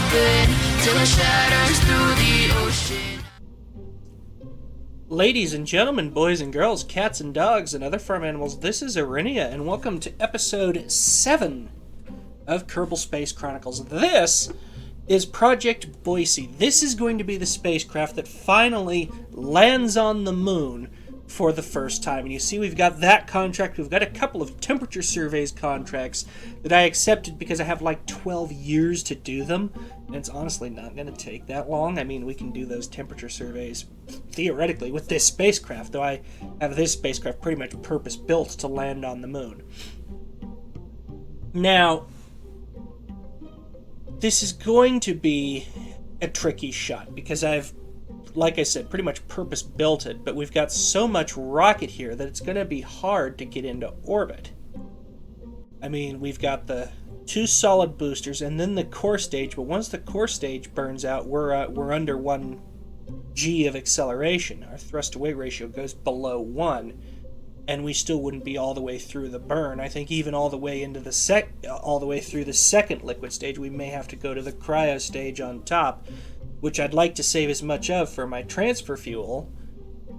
orbit till it shatters through the ocean. Ladies and gentlemen, boys and girls, cats and dogs, and other farm animals, this is Arinia, and welcome to episode 7 of Kerbal Space Chronicles. This is Project Boise. This is going to be the spacecraft that finally lands on the moon for the first time. And you see, we've got that contract. We've got a couple of temperature surveys contracts that I accepted because I have like 12 years to do them. And it's honestly not going to take that long. I mean, we can do those temperature surveys theoretically with this spacecraft, though I have this spacecraft pretty much purpose-built to land on the moon. Now, this is going to be a tricky shot because I've, like I said, pretty much purpose-built it, but we've got so much rocket here that it's going to be hard to get into orbit. I mean, we've got the 2 solid boosters and then the core stage, but once the core stage burns out, we're under 1 G of acceleration. Our thrust-to-weight ratio goes below 1, and we still wouldn't be all the way through the burn. I think even all the way into all the way through the second liquid stage, we may have to go to the cryo stage on top, which I'd like to save as much of for my transfer fuel,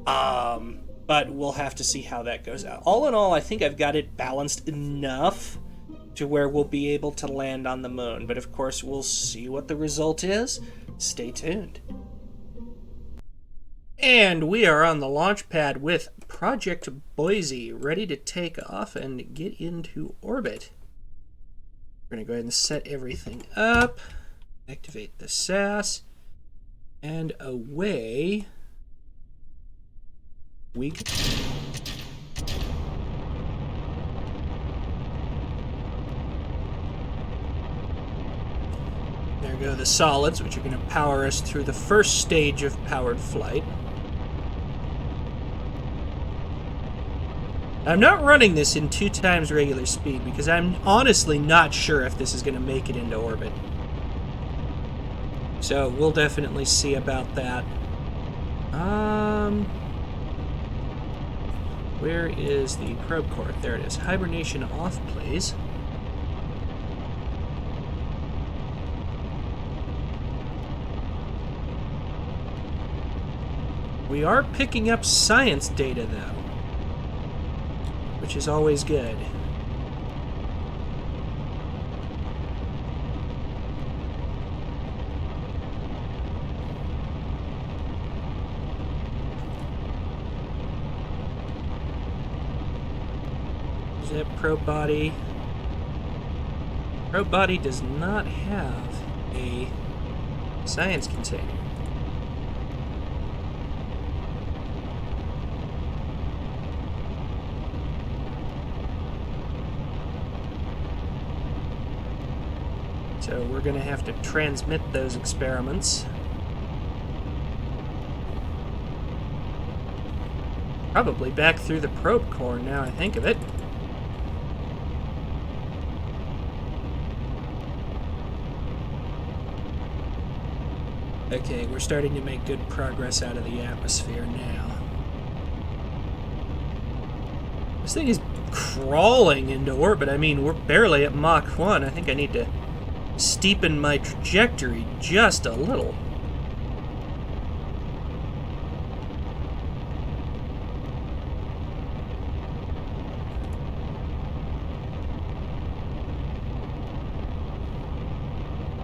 but we'll have to see how that goes out. All in all, I think I've got it balanced enough to where we'll be able to land on the moon, but of course we'll see what the result is. Stay tuned. And we are on the launch pad with Project Boise, ready to take off and get into orbit. We're going to go ahead and set everything up, activate the SAS, and away we go. There go the solids, which are going to power us through the first stage of powered flight. I'm not running this in 2 times regular speed because I'm honestly not sure if this is going to make it into orbit. So we'll definitely see about that. Where is the probe core? There it is. Hibernation off, please. We are picking up science data, though, which is always good. Is that probe body? Probe body does not have a science container. So we're going to have to transmit those experiments. Probably back through the probe core now I think of it. Okay, we're starting to make good progress out of the atmosphere now. This thing is crawling into orbit. I mean, we're barely at Mach 1. I think I need to steepen my trajectory just a little.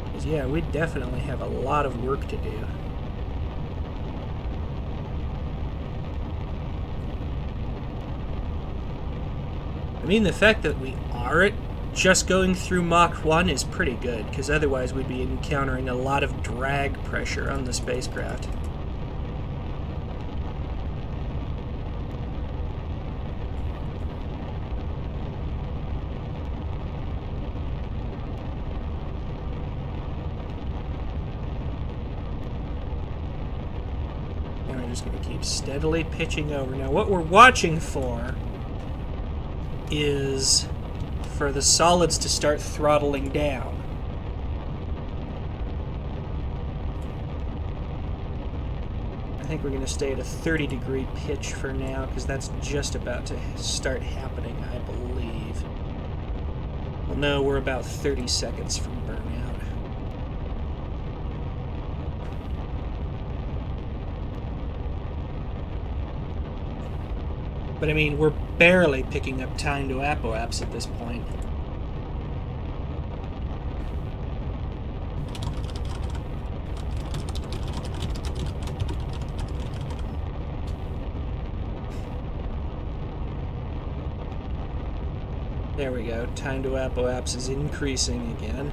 Because, yeah, we definitely have a lot of work to do. I mean, the fact that we are just going through Mach 1 is pretty good, because otherwise we'd be encountering a lot of drag pressure on the spacecraft. And we're just going to keep steadily pitching over. Now, what we're watching for is for the solids to start throttling down. I think we're going to stay at a 30-degree pitch for now, because that's just about to start happening, I believe. Well, no, we're about 30 seconds from burnout. But I mean, we're barely picking up time to apoapse at this point. There we go. Time to apoapse is increasing again.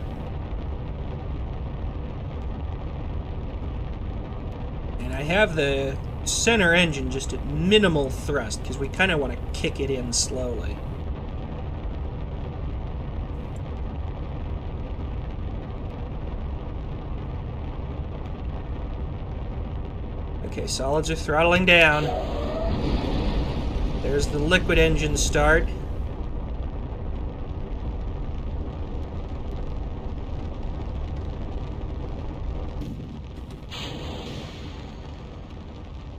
And I have the center engine just at minimal thrust because we kind of want to kick it in slowly. Okay, solids are throttling down. There's the liquid engine start.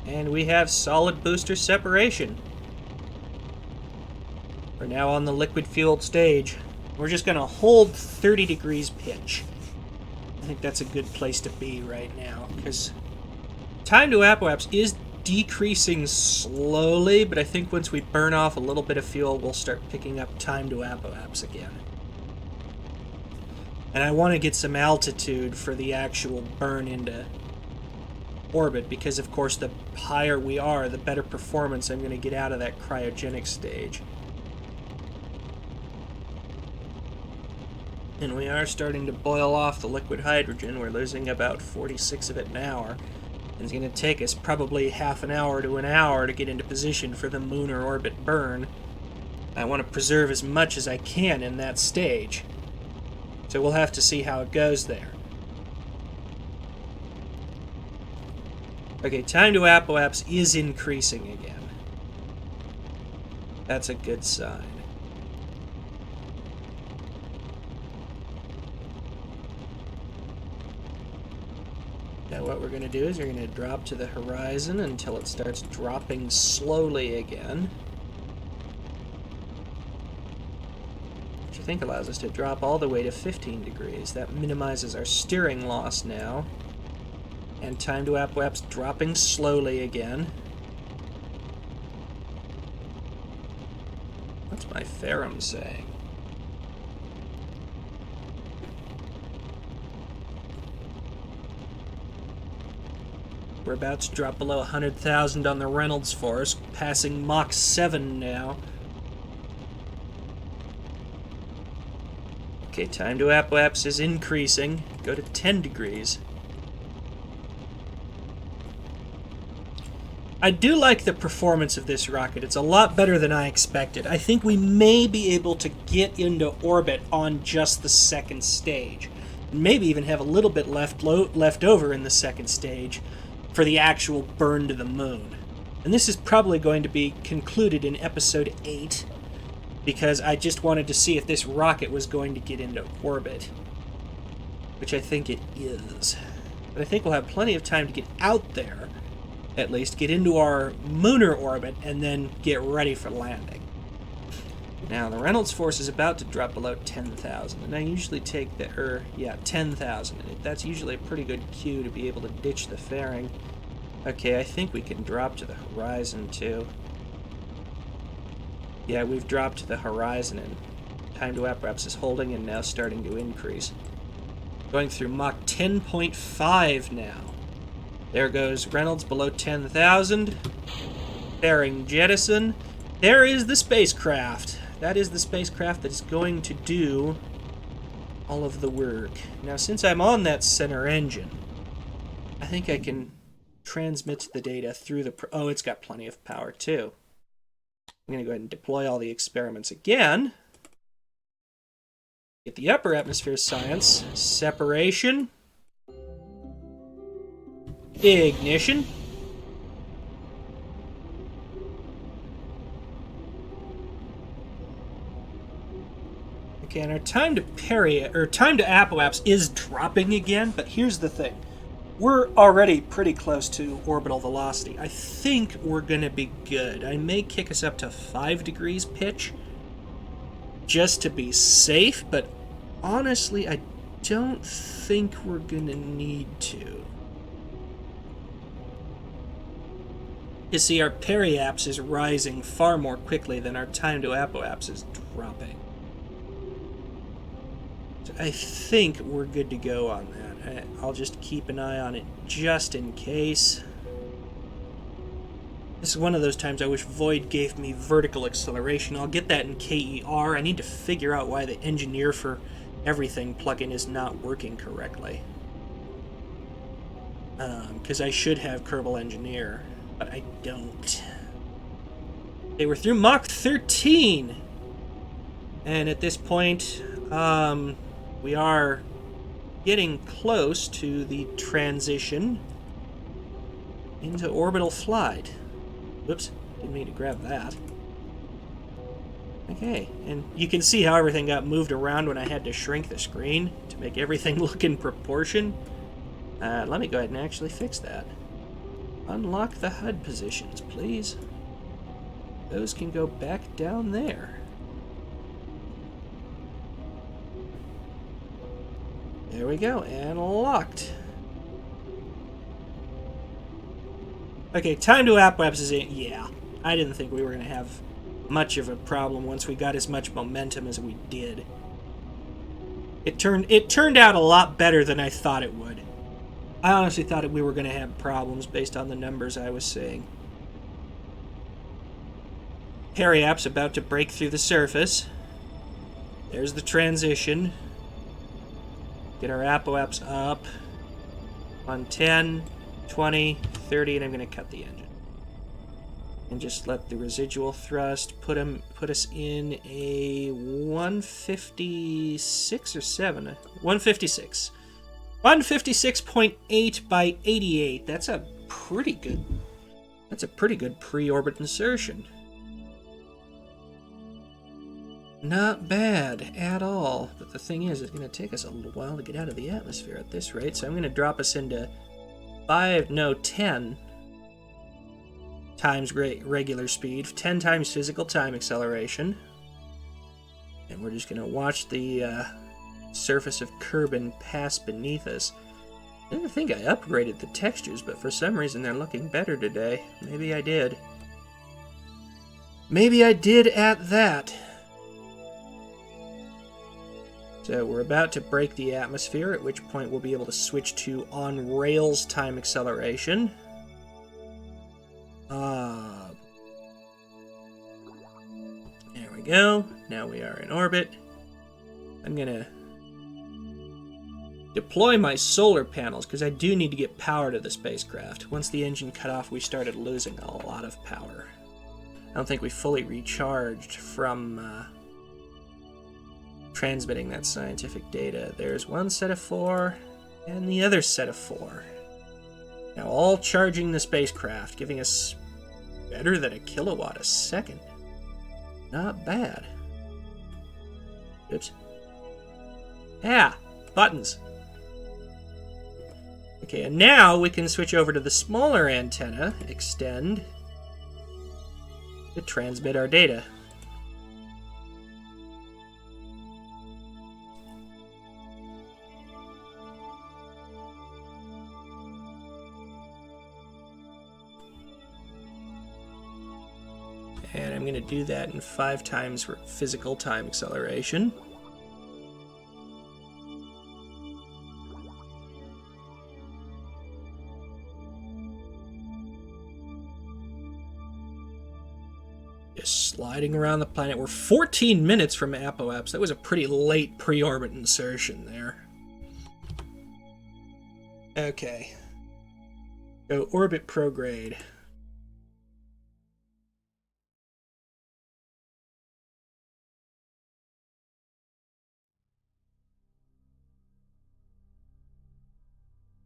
And we have solid booster separation. We're now on the liquid-fueled stage. We're just going to hold 30 degrees pitch. I think that's a good place to be right now, because time to apoapse is decreasing slowly, but I think once we burn off a little bit of fuel, we'll start picking up time to apoapse again. And I want to get some altitude for the actual burn into orbit, because of course the higher we are, the better performance I'm going to get out of that cryogenic stage. And we are starting to boil off the liquid hydrogen. We're losing about 46 of it an hour. And it's going to take us probably half an hour to an hour to get into position for the lunar orbit burn. I want to preserve as much as I can in that stage. So we'll have to see how it goes there. Okay, time to apoapse is increasing again. That's a good sign. Now what we're going to do is we're going to drop to the horizon until it starts dropping slowly again. Which I think allows us to drop all the way to 15 degrees. That minimizes our steering loss now. And time to apoapse dropping slowly again. What's my ferrum saying? We're about to drop below 100,000 on the Reynolds force, passing Mach 7 now. Okay, time to apoapse is increasing. Go to 10 degrees. I do like the performance of this rocket. It's a lot better than I expected. I think we may be able to get into orbit on just the second stage. Maybe even have a little bit left over in the second stage for the actual burn to the moon. And this is probably going to be concluded in episode 8, because I just wanted to see if this rocket was going to get into orbit, which I think it is. But I think we'll have plenty of time to get out there, at least get into our lunar orbit, and then get ready for landing. Now, the Reynolds force is about to drop below 10,000, and I usually take 10,000. That's usually a pretty good cue to be able to ditch the fairing. Okay, I think we can drop to the horizon, too. Yeah, we've dropped to the horizon, and time to apoapse is holding and now starting to increase. Going through Mach 10.5 now. There goes Reynolds below 10,000. Fairing jettison. There is the spacecraft. That is the spacecraft that is going to do all of the work. Now, since I'm on that center engine, I think I can transmit the data through the... Oh, it's got plenty of power, too. I'm going to go ahead and deploy all the experiments again. Get the upper atmosphere science. Separation. Ignition. Okay, and our time to apoapse is dropping again, but here's the thing. We're already pretty close to orbital velocity. I think we're going to be good. I may kick us up to 5 degrees pitch just to be safe, but honestly, I don't think we're going to need to. You see, our periaps is rising far more quickly than our time to apoaps is dropping. So I think we're good to go on that. I'll just keep an eye on it just in case. This is one of those times I wish Void gave me vertical acceleration. I'll get that in KER. I need to figure out why the engineer for everything plugin is not working correctly. Because I should have Kerbal Engineer, but I don't. Okay, we're through Mach 13! And at this point, we are getting close to the transition into orbital flight. Whoops, didn't mean to grab that. Okay, and you can see how everything got moved around when I had to shrink the screen to make everything look in proportion. Let me go ahead and actually fix that. Unlock the HUD positions, please. Those can go back down there. There we go, and locked. Okay, time to apoaps is in. Yeah, I didn't think we were going to have much of a problem once we got as much momentum as we did. It turned out a lot better than I thought it would. I honestly thought we were going to have problems based on the numbers I was seeing. Periap's about to break through the surface. There's the transition. Get our apoaps up on 10, 20, 30, and I'm going to cut the engine. And just let the residual thrust put us in a 156 or 7? 156. 156.8 by 88. That's a pretty good pre-orbit insertion. Not bad at all. But the thing is, it's going to take us a little while to get out of the atmosphere at this rate, so I'm going to drop us into 10 times regular speed, 10 times physical time acceleration. And we're just going to watch the surface of Kerbin pass beneath us. I didn't think I upgraded the textures, but for some reason they're looking better today. Maybe I did. Maybe I did at that. So we're about to break the atmosphere, at which point we'll be able to switch to on-rails time acceleration. There we go. Now we are in orbit. I'm going to deploy my solar panels, because I do need to get power to the spacecraft. Once the engine cut off, we started losing a lot of power. I don't think we fully recharged from transmitting that scientific data. There's one set of 4 and the other set of 4. Now all charging the spacecraft, giving us better than a kilowatt a second. Not bad. Oops. Yeah, buttons. Okay, and now we can switch over to the smaller antenna, extend, to transmit our data. And I'm going to do that in 5 times physical time acceleration. Just sliding around the planet. We're 14 minutes from apoaps. That was a pretty late pre-orbit insertion there. Okay. Go orbit prograde.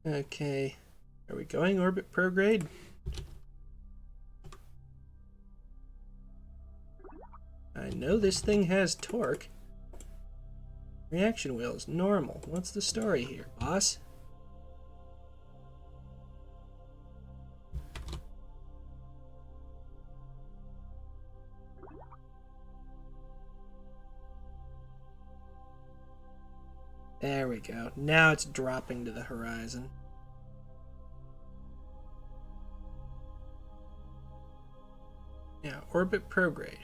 Okay, are we going orbit prograde? I know this thing has torque. Reaction wheels, normal. What's the story here, boss? There we go. Now it's dropping to the horizon. orbit prograde.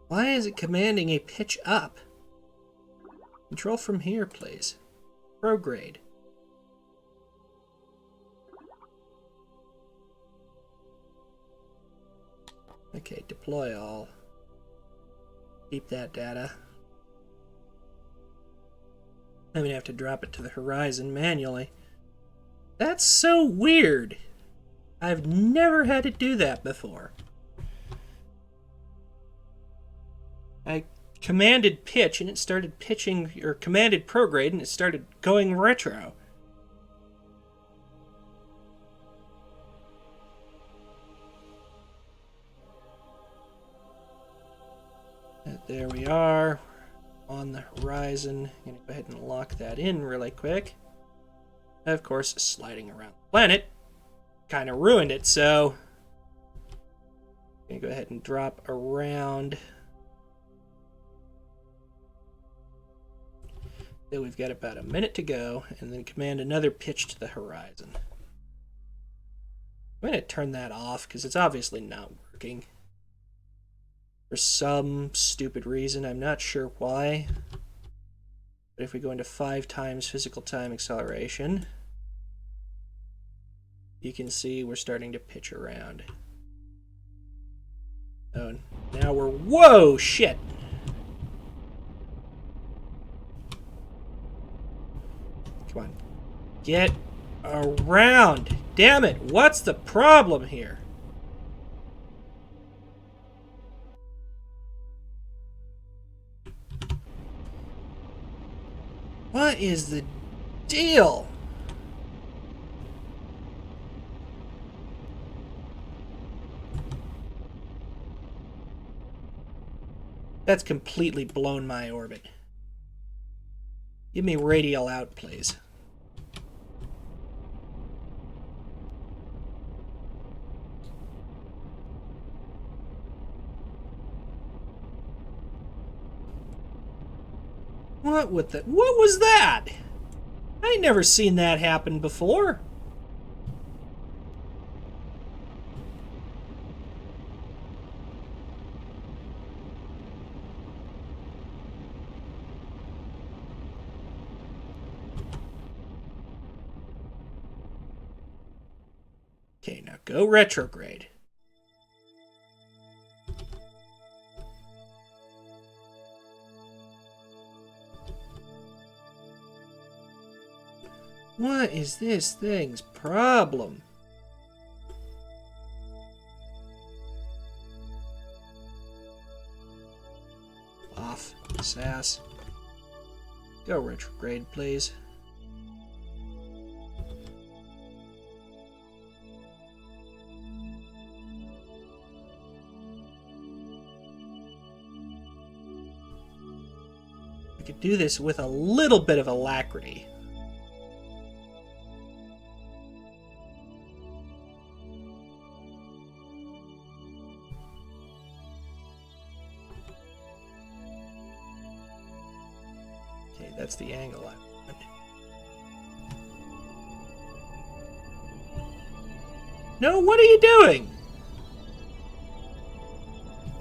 Why is it commanding a pitch up? Control from here, please. Prograde. Okay, deploy all. Keep that data. I'm gonna have to drop it to the horizon manually. That's so weird. I've never had to do that before. I commanded pitch and it started pitching, or commanded prograde and it started going retro. There we are on the horizon. I'm going to go ahead and lock that in really quick. Of course, sliding around the planet kind of ruined it, so I'm going to go ahead and drop around. So we've got about a minute to go, and then command another pitch to the horizon. I'm going to turn that off because it's obviously not working. For some stupid reason, I'm not sure why. But if we go into 5 times physical time acceleration, you can see we're starting to pitch around. Oh, now we're... Whoa, shit! Come on. Get around! Damn it, what's the problem here? What is the deal? That's completely blown my orbit. Give me radial out, please. What was that? I ain't never seen that happen before. Okay, now go retrograde. What is this thing's problem? Off. Sass. Go retrograde, please. I could do this with a little bit of alacrity. That's the angle I want. No, what are you doing?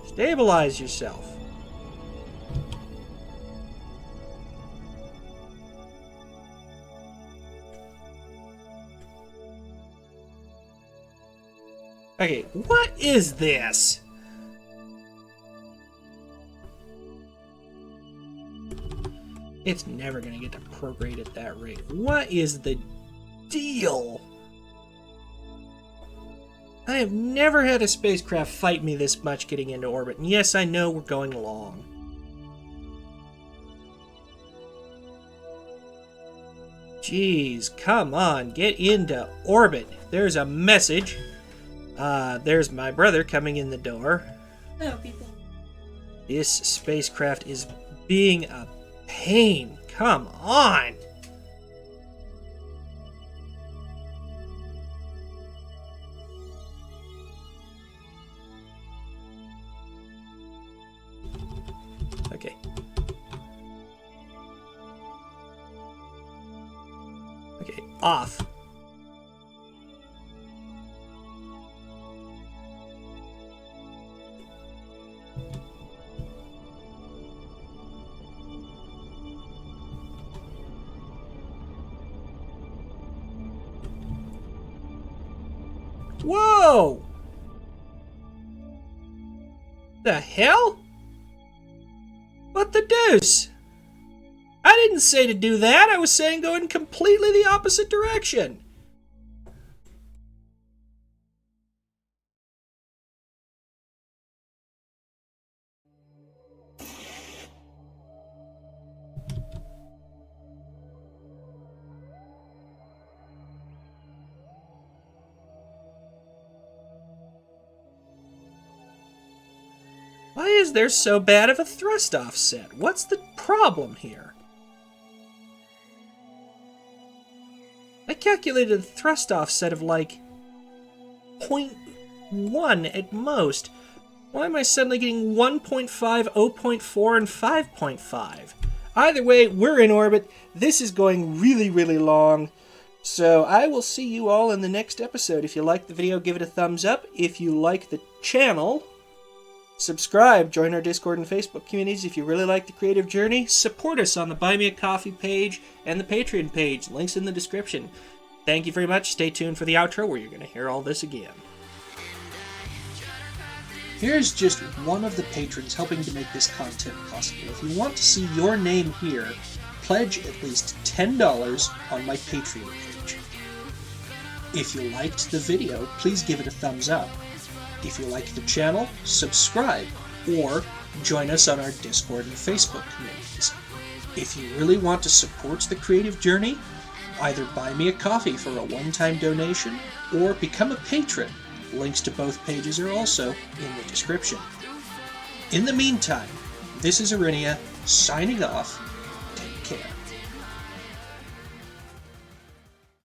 Stabilize yourself. Okay, what is this? It's never going to get to prograde at that rate. What is the deal? I have never had a spacecraft fight me this much getting into orbit. And yes, I know we're going long. Jeez, come on, get into orbit. There's a message. There's my brother coming in the door. Hello, people. This spacecraft is being a pain. Come on. Okay. Okay, off. Whoa! The hell? What the deuce? I didn't say to do that. I was saying go in completely the opposite direction. Why is there so bad of a thrust offset? What's the problem here? I calculated a thrust offset of like 0.1 at most. Why am I suddenly getting 1.5, 0.4, and 5.5? Either way, we're in orbit. This is going really, really long. So I will see you all in the next episode. If you like the video, give it a thumbs up. If you like the channel, subscribe, join our Discord and Facebook communities. If you really like the creative journey, support us on the Buy Me a Coffee page and the Patreon page. Links in the description. Thank you very much. Stay tuned for the outro where you're going to hear all this again. Here's just one of the patrons helping to make this content possible. If you want to see your name here, pledge at least $10 on my Patreon page. If you liked the video, please give it a thumbs up. If you like the channel, subscribe, or join us on our Discord and Facebook communities. If you really want to support the creative journey, either buy me a coffee for a one-time donation, or become a patron. Links to both pages are also in the description. In the meantime, this is Arinia, signing off.